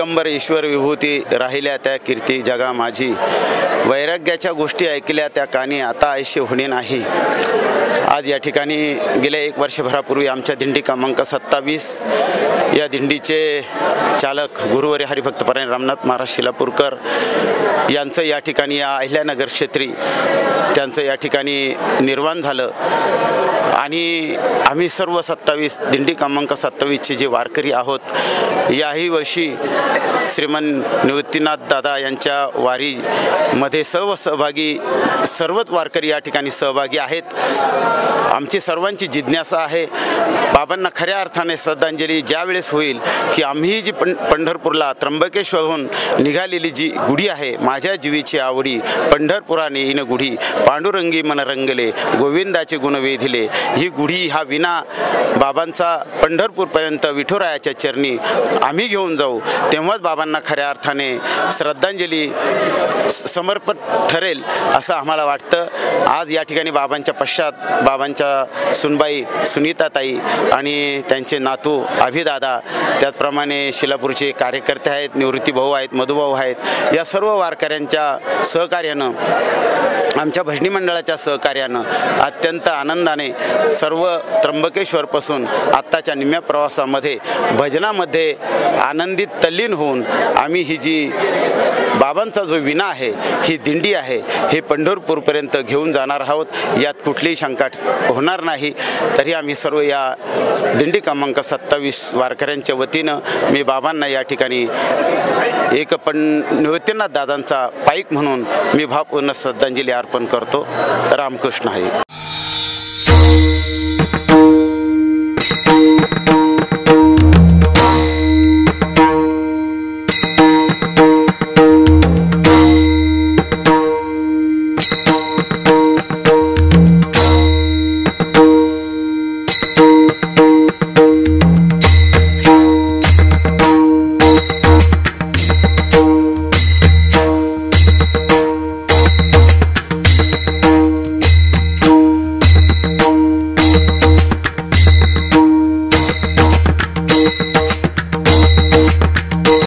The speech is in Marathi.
दिगंबर ईश्वर विभूती राहिल्या त्या कीर्ती जगा माझी, वैराग्याच्या गोष्टी ऐकल्या त्या कानी आता ऐशी होणे नाही। आज या ठिकाणी गेल्या 1 वर्षभरापूर्वी आमच्या दिंडी क्रमांक 27 या दिंडीचे चालक गुरुवर्य हरिभक्तपरायण रामनाथ महाराज शिलापूरकर यांचं या ठिकाणी या अहिल्यानगर क्षेत्री त्यांचं या ठिकाणी निर्वाण झालं आणि आम्ही सर्व 27 दिंडी क्रमांक 27 चे जे वारकरी आहोत याही वर्षी श्रीमान निवृत्तीनाथ दादा यांच्या वारीमध्ये सहभागी सर्वच वारकरी या ठिकाणी सहभागी आहेत। आमची सर्वांची जिज्ञासा आहे बाबांना खऱ्या अर्थाने श्रद्धांजली ज्यावेळेस होईल की आम्ही जी पंढरपूरला त्र्यंबकेश्वरहून निघालेली जी गुढी आहे, माझ्या जीवीची आवडी पंढरपुराने इन गुढी, पांडुरंगी मन रंगले गोविंदाचे गुण वेधिले, ही गुढी हा विना बाबांचा पंढरपूरपर्यंत विठुरायाच्या चरणी आम्ही घेऊन जाऊ, तेव्हाच बाबांना खऱ्या अर्थाने श्रद्धांजली समर्पित ठरेल असं आम्हाला वाटतं। आज या ठिकाणी बाबांच्या पश्चात बाबांच्या सुनबाई सुनीताताई आणि त्यांचे नातू अभिदादा, त्याचप्रमाणे शिलापूरचे कार्यकर्ते आहेत, निवृत्ती भाऊ आहेत, मधुभाऊ आहेत, या सर्व वारकऱ्यांच्या सहकार्यानं आमच्या भजनी मंडळाच्या सहकार्यानं अत्यंत आनंदाने सर्व त्र्यंबकेश्वरपासून आत्ताच्या निम्म्या प्रवासामध्ये भजनामध्ये आनंदित तल्लीन होऊन आम्ही ही जी बाबांचा जो विना आहे, ही दिंडी आहे, हे पंढरपूरपर्यंत घेऊन जाणार आहोत, यात कुठलीही शंका होणार नाही। तरी आम्ही सर्व या दिंडी क्रमांक 27 वारकऱ्यांच्या वतीनं मी बाबांना या ठिकाणी एक निवृत्तीनाथ दादांचा पाईक म्हणून मी भावपूर्ण श्रद्धांजली अर्पण करतो। रामकृष्ण हरी।